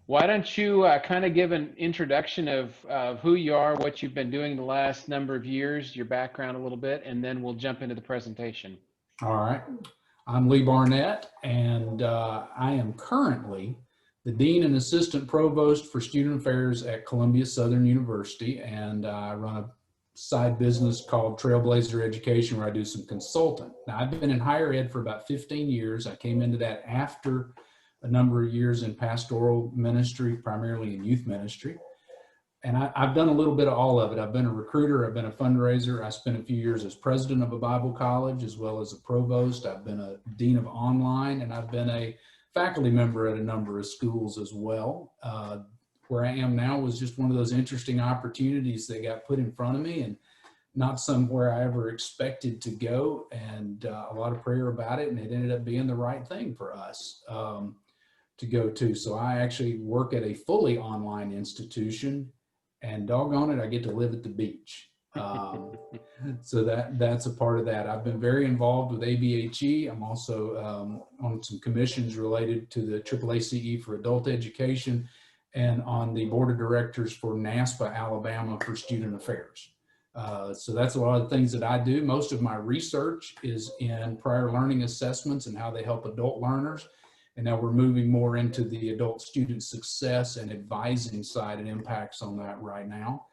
Why don't you kind of give an introduction of who you are, what you've been doing the last number of years, your background a little bit, and then we'll jump into the presentation. All right. I'm Lee Barnett, and I am currently the Dean and Assistant Provost for Student Affairs at Columbia Southern University, and I run a side business called Trailblazer Education where I do some consulting. Now, I've been in higher ed for about 15 years. I came into that after a number of years in pastoral ministry, primarily in youth ministry. And I've done a little bit of all of it. I've been a recruiter, I've been a fundraiser. I spent a few years as president of a Bible college as well as a provost. I've been a dean of online, and I've been a faculty member at a number of schools as well. Where I am now was just one of those interesting opportunities that got put in front of me, and not somewhere I ever expected to go, and a lot of prayer about it, and it ended up being the right thing for us to go to. So I actually work at a fully online institution, and doggone it, I get to live at the beach. So that's a part of that. I've been very involved with ABHE. I'm also on some commissions related to the AAACE for adult education, and on the board of directors for NASPA Alabama for student affairs. So that's a lot of things that I do. Most of my research is in prior learning assessments and how they help adult learners. And now we're moving more into the adult student success and advising side and impacts on that right now.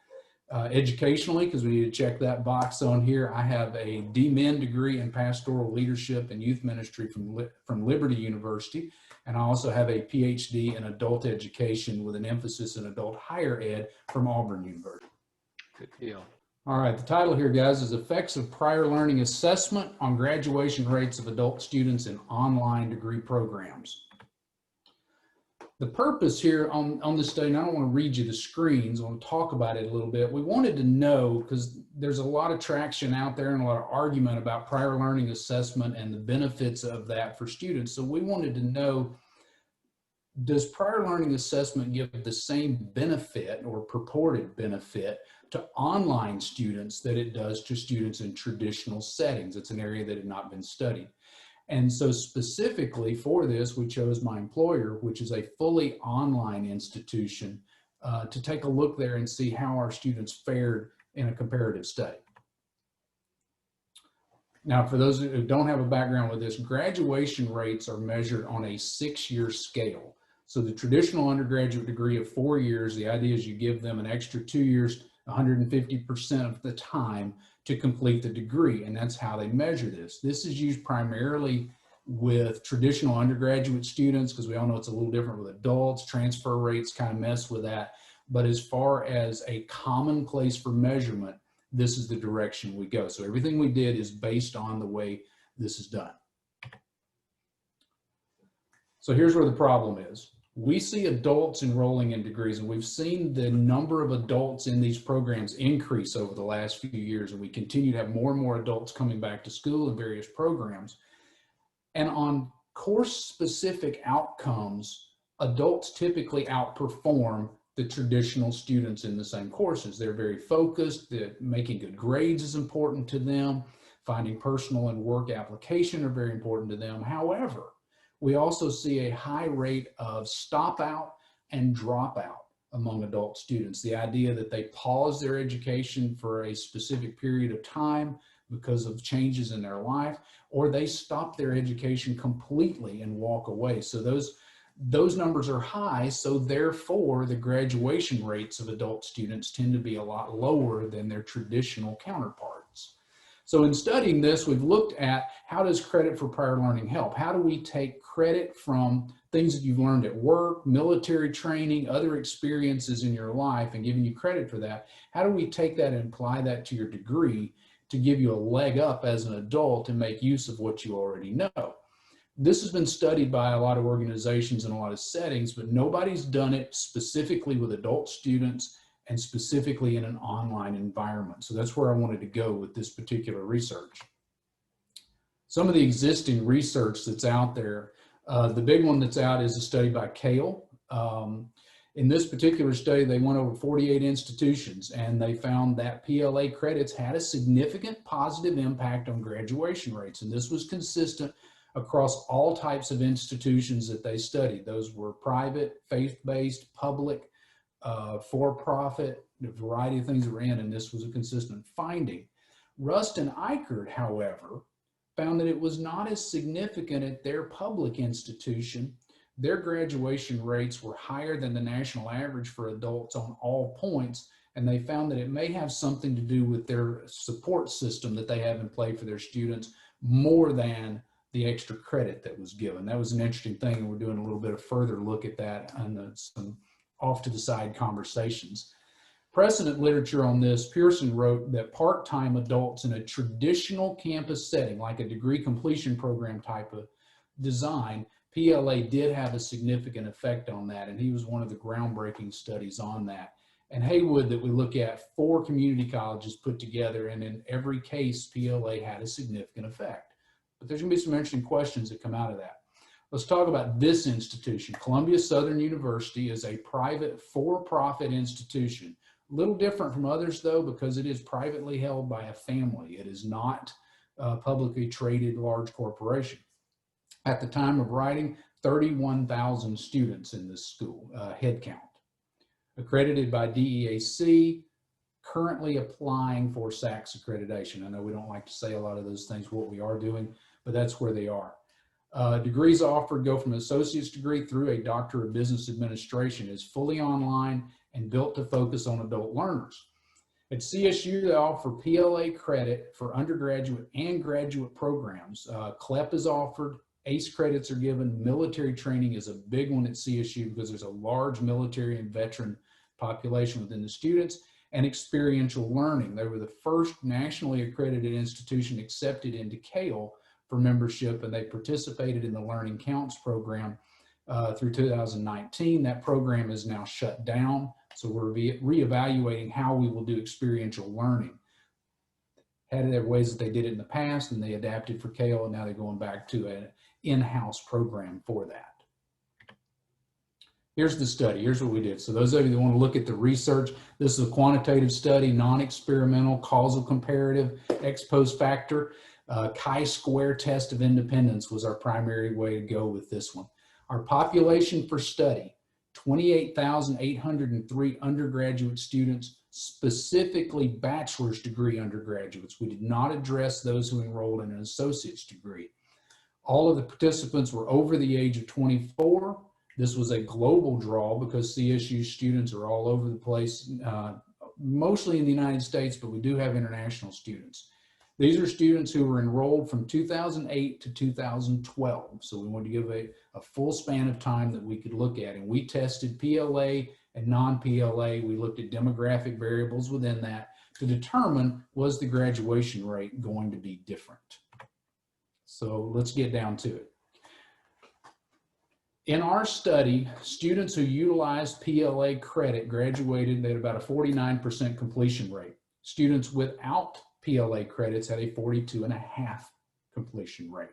Educationally, because we need to check that box on here, I have a DMin degree in pastoral leadership and youth ministry from Liberty University. And I also have a PhD in adult education with an emphasis in adult higher ed from Auburn University. Good deal. All right, the title here, guys, is Effects of Prior Learning Assessment on Graduation Rates of Adult Students in Online Degree Programs. The purpose here on this study, and I don't want to read you the screens, I want to talk about it a little bit. We wanted to know, because there's a lot of traction out there and a lot of argument about prior learning assessment and the benefits of that for students. So we wanted to know, does prior learning assessment give the same benefit or purported benefit to online students that it does to students in traditional settings? It's an area that had not been studied. And so specifically for this, we chose my employer, which is a fully online institution, to take a look there and see how our students fared in a comparative study. Now, for those who don't have a background with this, graduation rates are measured on a 6-year scale. So the traditional undergraduate degree of 4 years, the idea is you give them an extra 2 years, 150% of the time to complete the degree, and that's how they measure this. This is used primarily with traditional undergraduate students, because we all know it's a little different with adults. Transfer rates kind of mess with that. But as far as a common place for measurement, this is the direction we go. So everything we did is based on the way this is done. So here's where the problem is. We see adults enrolling in degrees, and we've seen the number of adults in these programs increase over the last few years, and we continue to have more and more adults coming back to school in various programs. And on course-specific outcomes, adults typically outperform the traditional students in the same courses. They're very focused, making good grades is important to them, finding personal and work application are very important to them. However, we also see a high rate of stop out and dropout among adult students. The idea that they pause their education for a specific period of time because of changes in their life, or they stop their education completely and walk away. So those numbers are high, so therefore the graduation rates of adult students tend to be a lot lower than their traditional counterparts. So in studying this, we've looked at how does credit for prior learning help? How do we take credit from things that you've learned at work, military training, other experiences in your life, and giving you credit for that? How do we take that and apply that to your degree to give you a leg up as an adult and make use of what you already know? This has been studied by a lot of organizations in a lot of settings, but nobody's done it specifically with adult students and specifically in an online environment. So that's where I wanted to go with this particular research. Some of the existing research that's out there, the big one that's out is a study by Kale. In this particular study, they went over 48 institutions, and they found that PLA credits had a significant positive impact on graduation rates. And this was consistent across all types of institutions that they studied. Those were private, faith-based, public, for-profit, a variety of things that were in, and this was a consistent finding. Rust and Eichert, however, found that it was not as significant at their public institution. Their graduation rates were higher than the national average for adults on all points, and they found that it may have something to do with their support system that they have in play for their students more than the extra credit that was given. That was an interesting thing, and we're doing a little bit of further look at that and some off to the side conversations. Precedent literature on this, Pearson wrote that part-time adults in a traditional campus setting, like a degree completion program type of design, PLA did have a significant effect on that, and he was one of the groundbreaking studies on that. And Haywood, that we look at, 4 community colleges put together, and in every case, PLA had a significant effect. But there's gonna be some interesting questions that come out of that. Let's talk about this institution. Columbia Southern University is a private for-profit institution. A little different from others though, because it is privately held by a family. It is not a publicly traded large corporation. At the time of writing, 31,000 students in this school, head count. Accredited by DEAC, currently applying for SACS accreditation. I know we don't like to say a lot of those things, what we are doing, but that's where they are. Degrees offered go from an associate's degree through a Doctor of Business Administration. Is fully online and built to focus on adult learners. At CSU, they offer PLA credit for undergraduate and graduate programs. CLEP is offered, ACE credits are given. Military training is a big one at CSU because there's a large military and veteran population within the students, and experiential learning. They were the first nationally accredited institution accepted into CALE for membership, and they participated in the Learning Counts program through 2019. That program is now shut down, so we're reevaluating how we will do experiential learning. Had their ways that they did it in the past, and they adapted for CALE, and now they're going back to an in-house program for that. Here's the study. Here's what we did. So those of you that want to look at the research, this is a quantitative study, non-experimental, causal comparative, ex post factor. Chi-square test of independence was our primary way to go with this one. Our population for study, 28,803 undergraduate students, specifically bachelor's degree undergraduates. We did not address those who enrolled in an associate's degree. All of the participants were over the age of 24. This was a global draw because CSU students are all over the place, mostly in the United States, but we do have international students. These are students who were enrolled from 2008 to 2012. So we wanted to give a full span of time that we could look at. And we tested PLA and non-PLA. We looked at demographic variables within that to determine, was the graduation rate going to be different? So let's get down to it. In our study, students who utilized PLA credit graduated, they had about a 49% completion rate. Students without PLA credits had a 42.5% completion rate.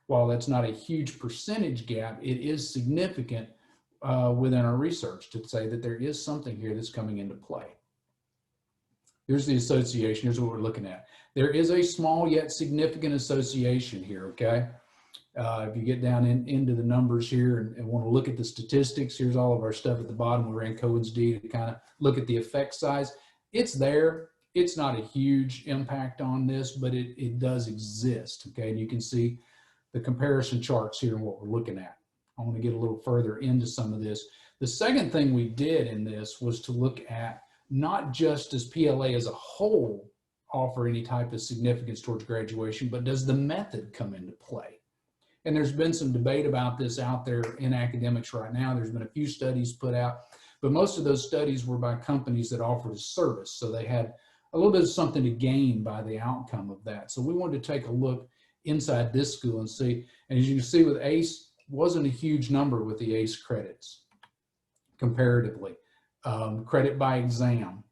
While that's not a huge percentage gap, it is significant within our research to say that there is something here that's coming into play. Here's the association. Here's what we're looking at. There is a small yet significant association here, okay? If you get down into the numbers here and want to look at the statistics, here's all of our stuff at the bottom. We ran Cohen's D to kind of look at the effect size. It's there. It's not a huge impact on this, but it does exist, okay? And you can see the comparison charts here and what we're looking at. I want to get a little further into some of this. The second thing we did in this was to look at not just does PLA as a whole offer any type of significance towards graduation, but does the method come into play? And there's been some debate about this out there in academics right now. There's been a few studies put out, but most of those studies were by companies that offered a service. So they had a little bit of something to gain by the outcome of that. So we wanted to take a look inside this school and see, and as you can see with ACE, wasn't a huge number with the ACE credits comparatively. Credit by exam,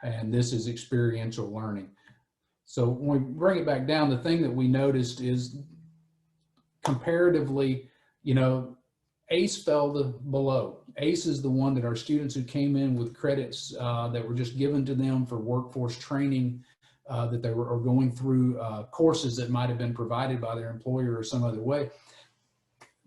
and this is experiential learning. So when we bring it back down, the thing that we noticed is comparatively, you know, ACE fell below. ACE is the one that our students who came in with credits that were just given to them for workforce training that they were or going through courses that might have been provided by their employer or some other way,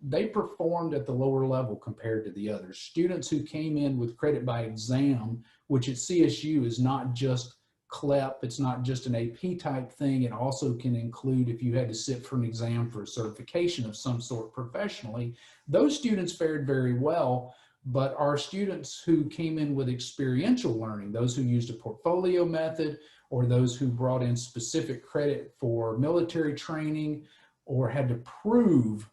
they performed at the lower level compared to the others. Students who came in with credit by exam, which at CSU is not just CLEP, it's not just an AP type thing, it also can include if you had to sit for an exam for a certification of some sort professionally, those students fared very well. But our students who came in with experiential learning, those who used a portfolio method, or those who brought in specific credit for military training, or had to prove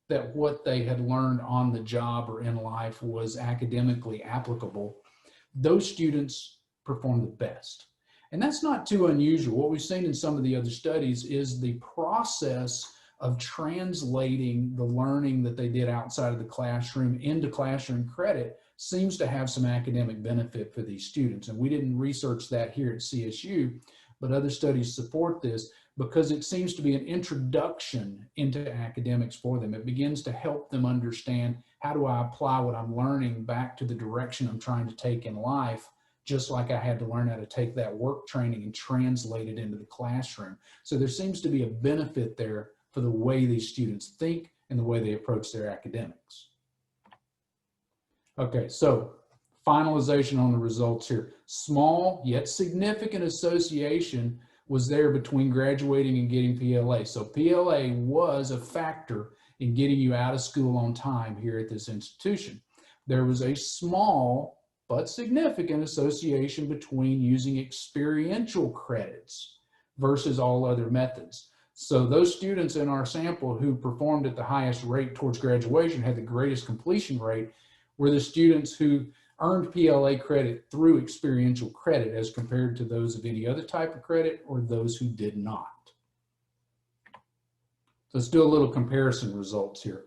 that what they had learned on the job or in life was academically applicable, those students perform the best. And that's not too unusual. What we've seen in some of the other studies is the process of translating the learning that they did outside of the classroom into classroom credit seems to have some academic benefit for these students. And we didn't research that here at CSU, but other studies support this, because it seems to be an introduction into academics for them. It begins to help them understand, how do I apply what I'm learning back to the direction I'm trying to take in life, just like I had to learn how to take that work training and translate it into the classroom. So there seems to be a benefit there for the way these students think and the way they approach their academics. Okay, so finalization on the results here. Small yet significant association was there between graduating and getting PLA. So PLA was a factor in getting you out of school on time here at this institution. There was a small but significant association between using experiential credits versus all other methods. So those students in our sample who performed at the highest rate towards graduation, had the greatest completion rate, were the students who earned PLA credit through experiential credit as compared to those of any other type of credit or those who did not. So let's do a little comparison results here.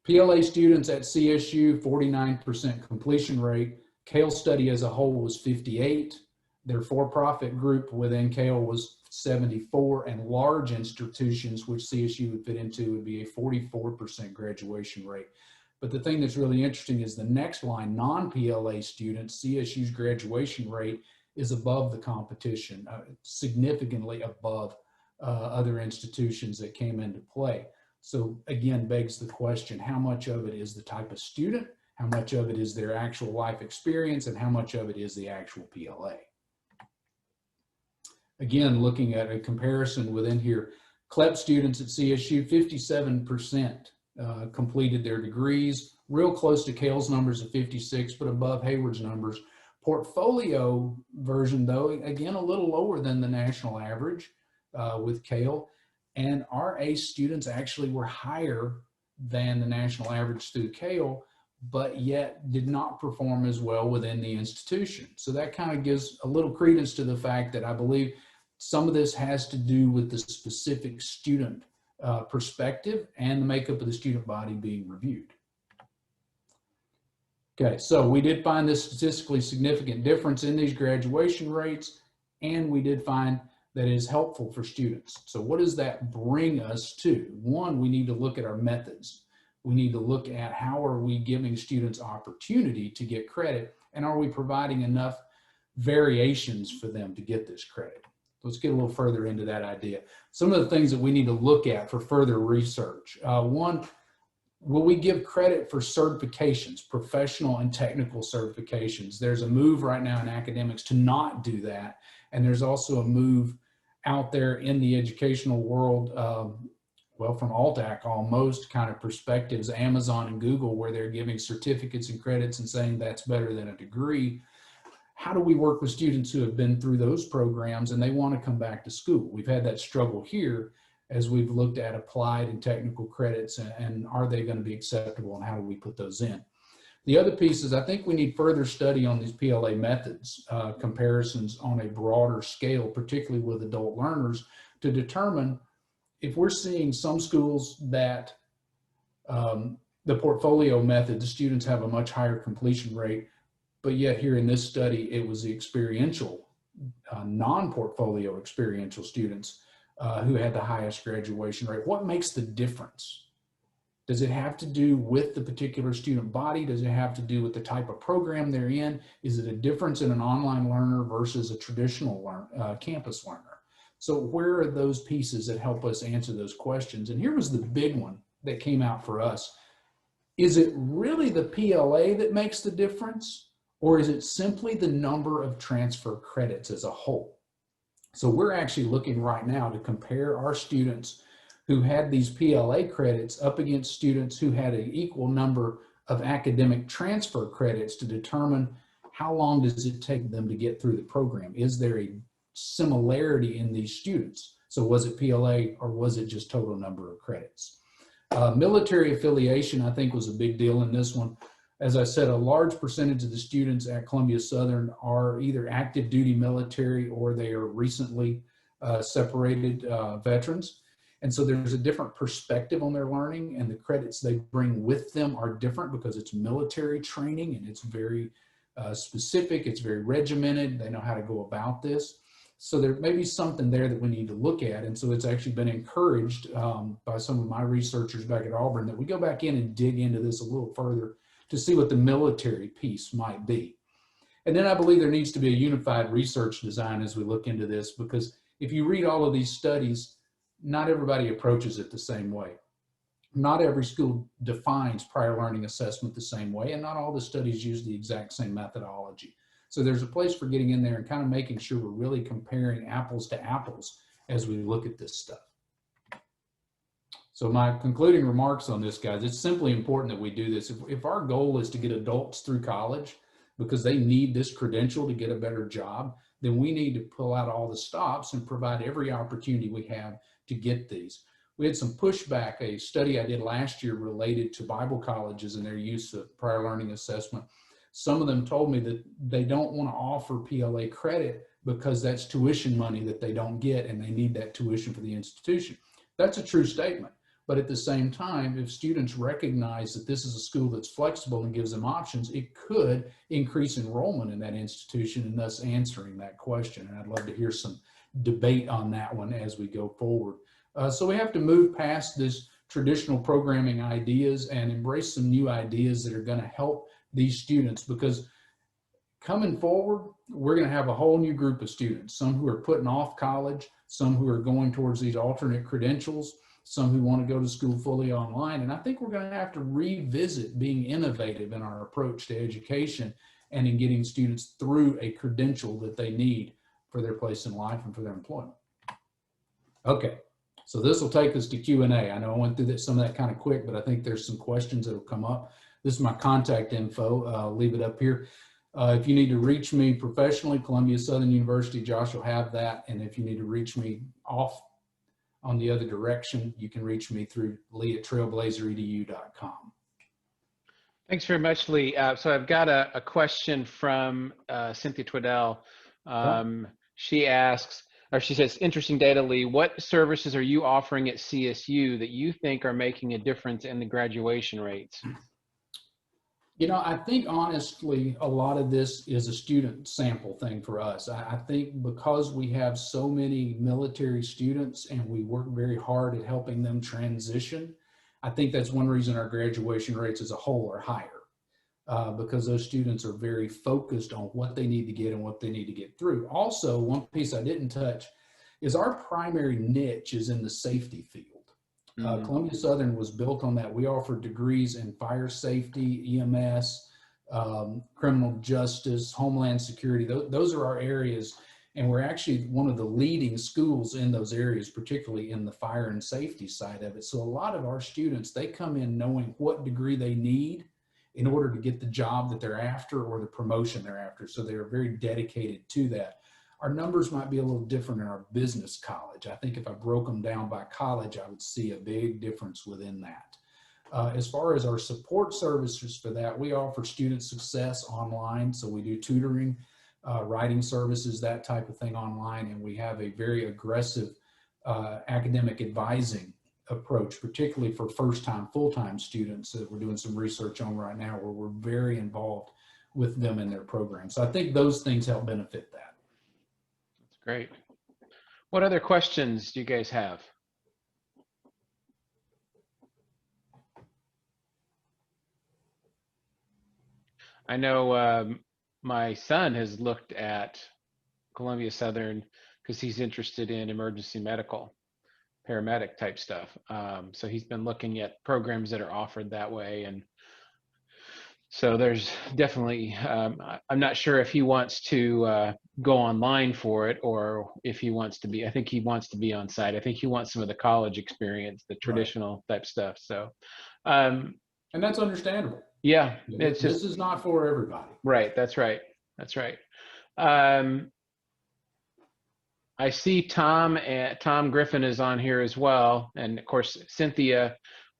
PLA students at CSU, 49% completion rate. Cale study as a whole was 58. Their for-profit group within Cale was 74, and large institutions, which CSU would fit into, would be a 44% graduation rate. But the thing that's really interesting is the next line, non-PLA students, CSU's graduation rate is above the competition, significantly above other institutions that came into play. So again, begs the question, how much of it is the type of student, how much of it is their actual life experience, and how much of it is the actual PLA? Again, looking at a comparison within here, CLEP students at CSU, 57% completed their degrees, real close to Cale's numbers of 56, but above Hayward's numbers. Portfolio version, though, again, a little lower than the national average with Cale. And our ACE students actually were higher than the national average through Cale, but yet did not perform as well within the institution. So that kind of gives a little credence to the fact that I believe some of this has to do with the specific student perspective and the makeup of the student body being reviewed. Okay, so we did find this statistically significant difference in these graduation rates, and we did find that it is helpful for students. So what does that bring us to? One, we need to look at our methods. We need to look at how are we giving students opportunity to get credit, and are we providing enough variations for them to get this credit? Let's get a little further into that idea. Some of the things that we need to look at for further research. One, will we give credit for certifications, professional and technical certifications? There's a move right now in academics to not do that. And there's also a move out there in the educational world, well, from ALTAC almost kind of perspectives, Amazon and Google, where they're giving certificates and credits and saying that's better than a degree. How do we work with students who have been through those programs and they want to come back to school? We've had that struggle here as we've looked at applied and technical credits, and are they going to be acceptable, and how do we put those in? The other piece is I think we need further study on these PLA methods, comparisons on a broader scale, particularly with adult learners, to determine if we're seeing some schools that the portfolio method, the students have a much higher completion rate, but yet here in this study, it was the experiential, non-portfolio experiential students who had the highest graduation rate. What makes the difference? Does it have to do with the particular student body? Does it have to do with the type of program they're in? Is it a difference in an online learner versus a traditional campus learner? So where are those pieces that help us answer those questions? And here was the big one that came out for us. Is it really the PLA that makes the difference, or is it simply the number of transfer credits as a whole? So we're actually looking right now to compare our students who had these PLA credits up against students who had an equal number of academic transfer credits to determine how long does it take them to get through the program. Is there a similarity in these students? So was it PLA or was it just total number of credits? Military affiliation, I think, was a big deal in this one. As I said, a large percentage of the students at Columbia Southern are either active duty military or they are recently separated veterans. And so there's a different perspective on their learning, and the credits they bring with them are different because it's military training and it's very specific, it's very regimented, they know how to go about this. So there may be something there that we need to look at. And so it's actually been encouraged by some of my researchers back at Auburn that we go back in and dig into this a little further to see what the military piece might be. And then I believe there needs to be a unified research design as we look into this, because if you read all of these studies, not everybody approaches it the same way. Not every school defines prior learning assessment the same way, and not all the studies use the exact same methodology. So there's a place for getting in there and kind of making sure we're really comparing apples to apples as we look at this stuff. So my concluding remarks on this, guys, it's simply important that we do this. If our goal is to get adults through college because they need this credential to get a better job, then we need to pull out all the stops and provide every opportunity we have to get these. We had some pushback. A study I did last year related to Bible colleges and their use of prior learning assessment. Some of them told me that they don't want to offer PLA credit because that's tuition money that they don't get and they need that tuition for the institution. That's a true statement. But at the same time, if students recognize that this is a school that's flexible and gives them options, it could increase enrollment in that institution and thus answering that question. And I'd love to hear some debate on that one as we go forward. So we have to move past this traditional programming ideas and embrace some new ideas that are going to help these students, because coming forward, we're going to have a whole new group of students, some who are putting off college, some who are going towards these alternate credentials, some who want to go to school fully online. And I think we're going to have to revisit being innovative in our approach to education and in getting students through a credential that they need for their place in life and for their employment. Okay, so this will take us to Q&A. I know I went through some of that kind of quick, but I think there's some questions that will come up. This is my contact info. I'll leave it up here. If you need to reach me professionally, Columbia Southern University, Josh will have that. And if you need to reach me off on the other direction, you can reach me through lee@trailblazeredu.com. Thanks very much, Lee. So I've got a question from Cynthia Twiddell. She asks, or she says, interesting data, Lee. What services are you offering at CSU that you think are making a difference in the graduation rates? You know, I think honestly, a lot of this is a student sample thing for us. I think because we have so many military students and we work very hard at helping them transition, I think that's one reason our graduation rates as a whole are higher, because those students are very focused on what they need to get and what they need to get through. Also, one piece I didn't touch is our primary niche is in the safety field. Columbia Southern was built on that. We offer degrees in fire safety, EMS, criminal justice, homeland security. Those are our areas, and we're actually one of the leading schools in those areas, particularly in the fire and safety side of it. So a lot of our students, they come in knowing what degree they need in order to get the job that they're after or the promotion they're after. So they're very dedicated to that. Our numbers might be a little different in our business college. I think if I broke them down by college, I would see a big difference within that. As far as our support services for that, we offer student success online. So we do tutoring, writing services, that type of thing online. And we have a very aggressive academic advising approach, particularly for first-time, full-time students that we're doing some research on right now, where we're very involved with them in their program. So I think those things help benefit that. Great. What other questions do you guys have? I know my son has looked at Columbia Southern because he's interested in emergency medical, paramedic type stuff. So he's been looking at programs that are offered that way. And so there's definitely, I'm not sure if he wants to go online for it or if he wants to be, I think he wants to be on site. I think he wants some of the college experience, the Right. traditional type stuff. So, um, And that's understandable. yeah, it's This just, is not for everybody. right. That's right. That's right. Um, I see Tom Griffin is on here as well. And of course, Cynthia,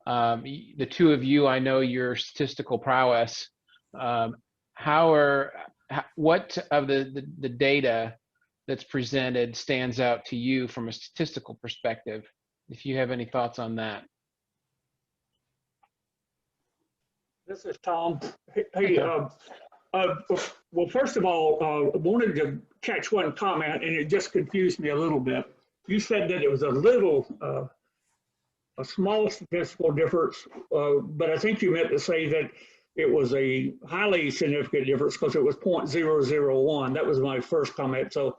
the two of you, I know your statistical prowess. Um, what of the data that's presented stands out to you from a statistical perspective? If you have any thoughts on that. This is Tom. Hi, Hey, Tom. well, first of all, I wanted to catch one comment, and it just confused me a little bit. You said that it was a small statistical difference, but I think you meant to say that it was a highly significant difference because it was 0.001. That was my first comment. So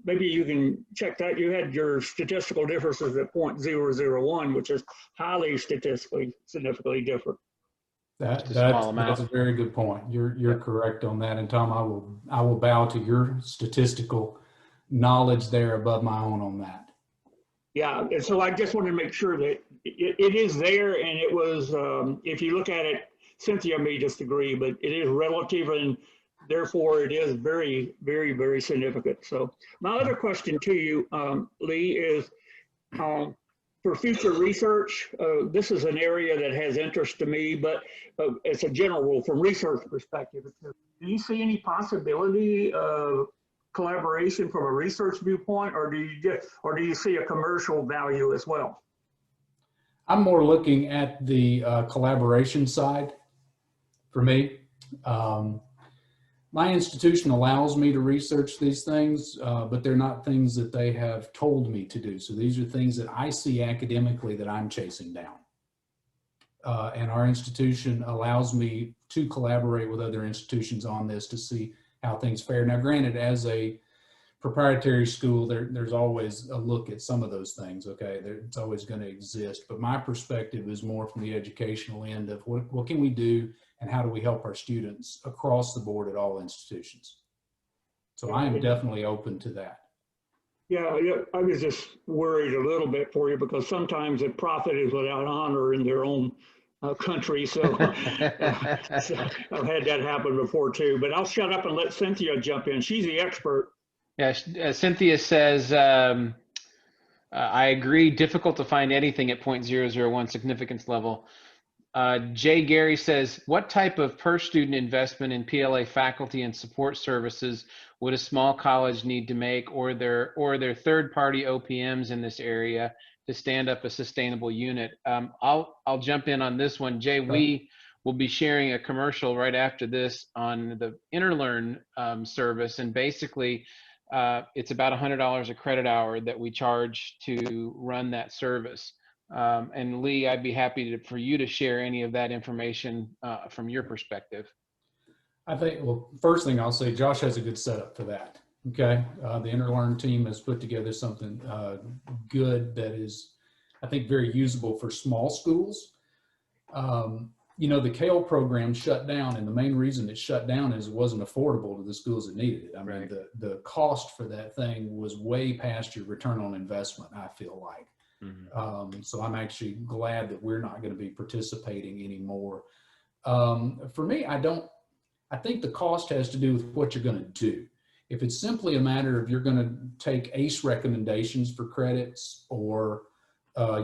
maybe you can check that. You had your statistical differences at 0.001, which is highly statistically significantly different. Just a small amount. That's a very good point. You're Yep. correct on that. And Tom, I will bow to your statistical knowledge there above my own on that. Yeah, and so I just wanted to make sure that it is there, and it was, if you look at it, Cynthia may disagree, but it is relative, and therefore it is very, very, very significant. So my other question to you, Lee, is for future research, this is an area that has interest to me, but it's a general rule from research perspective. Do you see any possibility of collaboration from a research viewpoint, or do you see a commercial value as well? I'm more looking at the collaboration side for me. My institution allows me to research these things, but they're not things that they have told me to do. So these are things that I see academically that I'm chasing down. And our institution allows me to collaborate with other institutions on this to see how things fare. Now, granted, as a proprietary school, there's always a look at some of those things, okay? It's always going to exist. But my perspective is more from the educational end of what can we do and how do we help our students across the board at all institutions. So I am definitely open to that. Yeah, I was just worried a little bit for you because sometimes a prophet is without honor in their own country. So, so I've had that happen before too. But I'll shut up and let Cynthia jump in. She's the expert. Yeah, Cynthia says, I agree, difficult to find anything at 0.001 significance level. Jay Gary says, what type of per student investment in PLA faculty and support services would a small college need to make, or their third-party OPMs in this area to stand up a sustainable unit? I'll jump in on this one. Jay, we will be sharing a commercial right after this on the InterLearn service, and basically it's about $100 a credit hour that we charge to run that service. And Lee, I'd be happy for you to share any of that information from your perspective. I think, well, first thing I'll say, Josh has a good setup for that. Okay. The InterLearn team has put together something good that is, I think, very usable for small schools. You know, the CALE program shut down, and the main reason it shut down is it wasn't affordable to the schools that needed it. I mean, the cost for that thing was way past your return on investment, I feel like. Mm-hmm. So I'm actually glad that we're not going to be participating anymore. For me, I think the cost has to do with what you're going to do. If it's simply a matter of you're going to take ACE recommendations for credits or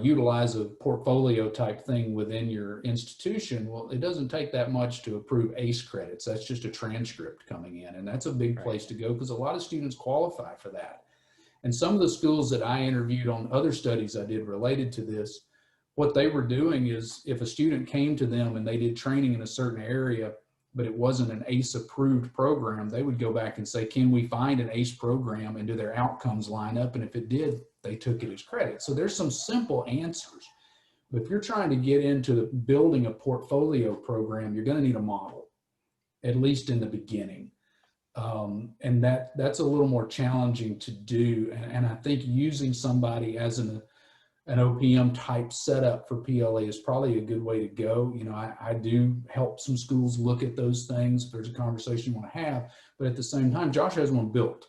utilize a portfolio type thing within your institution, well, it doesn't take that much to approve ACE credits. That's just a transcript coming in, and that's a big place to go because a lot of students qualify for that. And some of the schools that I interviewed on other studies I did related to this, what they were doing is if a student came to them and they did training in a certain area, but it wasn't an ACE approved program, they would go back and say, can we find an ACE program, and do their outcomes line up? And if it did, they took it as credit. So there's some simple answers. But if you're trying to get into building a portfolio program, you're going to need a model. at least in the beginning. And that's a little more challenging to do. And I think using somebody as an OPM type setup for PLA is probably a good way to go. You know, I do help some schools look at those things if there's a conversation you want to have, but at the same time, Josh has one built.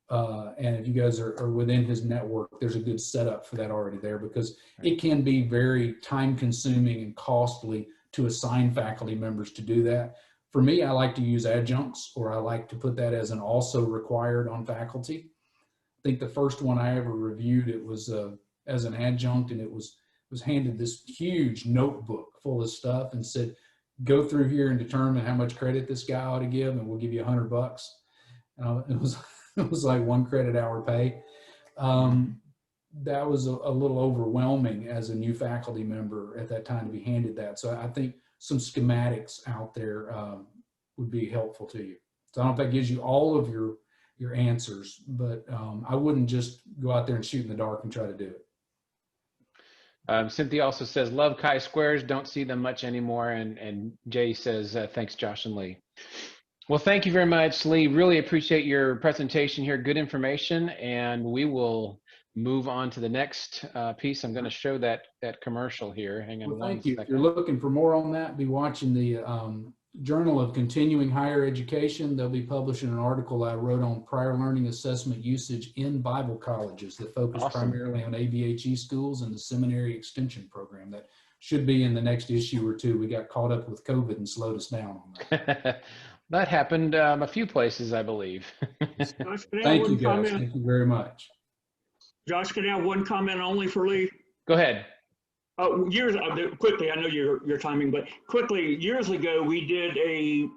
And if you guys are within his network, there's a good setup for that already there, because it can be very time consuming and costly to assign faculty members to do that. For me, I like to use adjuncts, or I like to put that as an also required on faculty. I think the first one I ever reviewed, it was as an adjunct, and it was handed this huge notebook full of stuff and said, go through here and determine how much credit this guy ought to give, and we'll give you $100. It was it was like 1 credit hour pay. That was a little overwhelming as a new faculty member at that time to be handed that. So I think some schematics out there would be helpful to you. So I don't know if that gives you all of your answers, but I wouldn't just go out there and shoot in the dark and try to do it. Cynthia also says, love chi-squares, don't see them much anymore. And Jay says, thanks, Josh and Lee. Well, thank you very much, Lee. Really appreciate your presentation here. Good information. And we will move on to the next piece. I'm going to show that commercial here. Hang on one thank you. second. If you're looking for more on that, be watching the Journal of Continuing Higher Education. They'll be publishing an article I wrote on prior learning assessment usage in Bible colleges that focus primarily on ABHE schools and the seminary extension program. That should be in the next issue or two. We got caught up with COVID and slowed us down on that. That happened a few places, I believe. Thank you, guys. Thank you very much. Josh, can I have one comment only for Lee? Go ahead. Years quickly, I know your timing, but quickly, years ago, we did a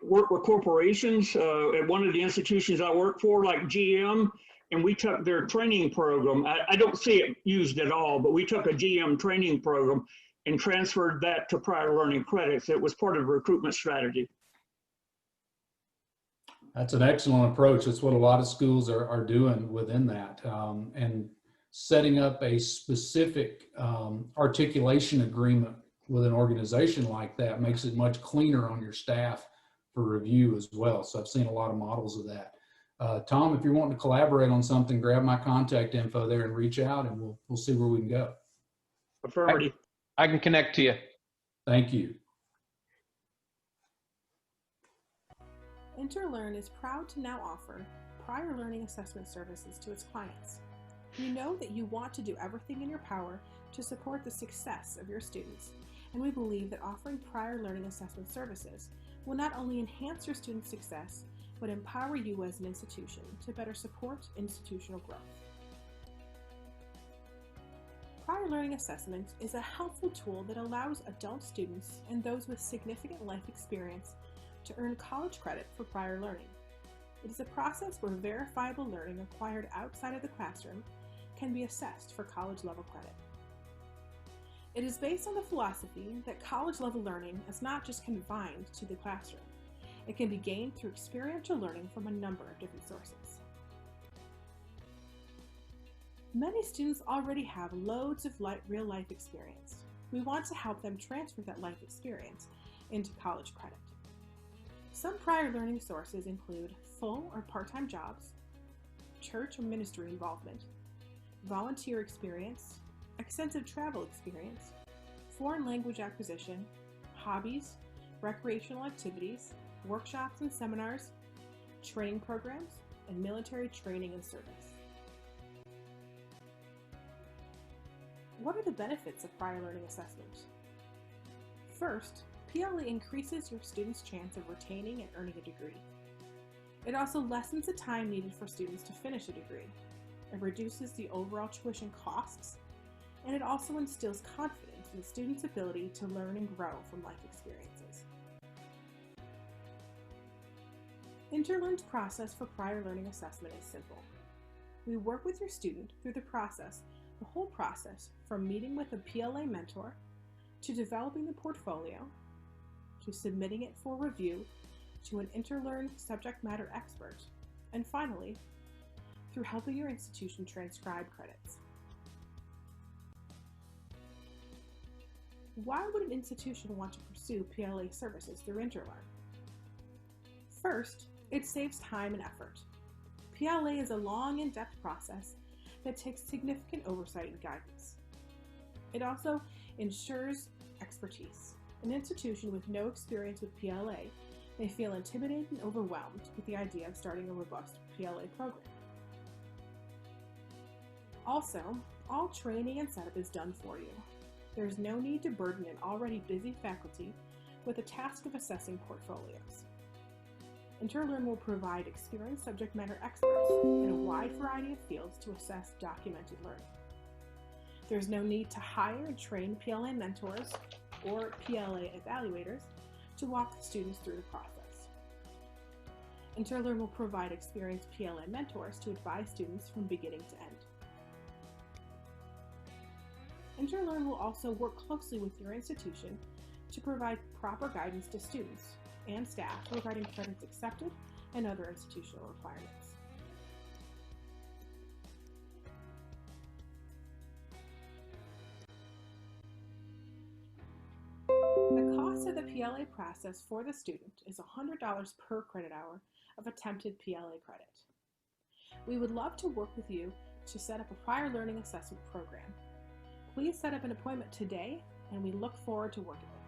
work with corporations at one of the institutions I work for, like GM, and we took their training program. I don't see it used at all, but we took a GM training program and transferred that to prior learning credits. It was part of a recruitment strategy. That's an excellent approach. That's what a lot of schools are doing within that. And setting up a specific articulation agreement with an organization like that makes it much cleaner on your staff for review as well. So I've seen a lot of models of that. Tom, if you're wanting to collaborate on something, grab my contact info there and reach out, and we'll see where we can go. Affirmative. I can connect to you. Thank you. InterLearn is proud to now offer prior learning assessment services to its clients. We know that you want to do everything in your power to support the success of your students, and we believe that offering prior learning assessment services will not only enhance your students' success, but empower you as an institution to better support institutional growth. Prior learning assessment is a helpful tool that allows adult students and those with significant life experience to earn college credit for prior learning. It is a process where verifiable learning acquired outside of the classroom can be assessed for college level credit. It is based on the philosophy that college level learning is not just confined to the classroom. It can be gained through experiential learning from a number of different sources. Many students already have loads of real life experience. We want to help them transfer that life experience into college credit. Some prior learning sources include full or part-time jobs, church or ministry involvement, volunteer experience, extensive travel experience, foreign language acquisition, hobbies, recreational activities, workshops and seminars, training programs, and military training and service. What are the benefits of prior learning assessment? First, PLA increases your students' chance of retaining and earning a degree. It also lessens the time needed for students to finish a degree. It reduces the overall tuition costs, and it also instills confidence in the student's ability to learn and grow from life experiences. InterLearn's process for prior learning assessment is simple. We work with your student through the whole process from meeting with a PLA mentor, to developing the portfolio, to submitting it for review to an InterLearn subject matter expert, and finally, through helping your institution transcribe credits. Why would an institution want to pursue PLA services through InterLearn? First, it saves time and effort. PLA is a long, in-depth process that takes significant oversight and guidance. It also ensures expertise. An institution with no experience with PLA may feel intimidated and overwhelmed with the idea of starting a robust PLA program. Also, all training and setup is done for you. There is no need to burden an already busy faculty with the task of assessing portfolios. InterLearn will provide experienced subject matter experts in a wide variety of fields to assess documented learning. There's no need to hire and train PLA mentors or PLA evaluators to walk the students through the process. InterLearn will provide experienced PLA mentors to advise students from beginning to end. InterLearn will also work closely with your institution to provide proper guidance to students and staff regarding credits accepted and other institutional requirements. The cost of the PLA process for the student is $100 per credit hour of attempted PLA credit. We would love to work with you to set up a prior learning assessment program. Please set up an appointment today, and we look forward to working with you.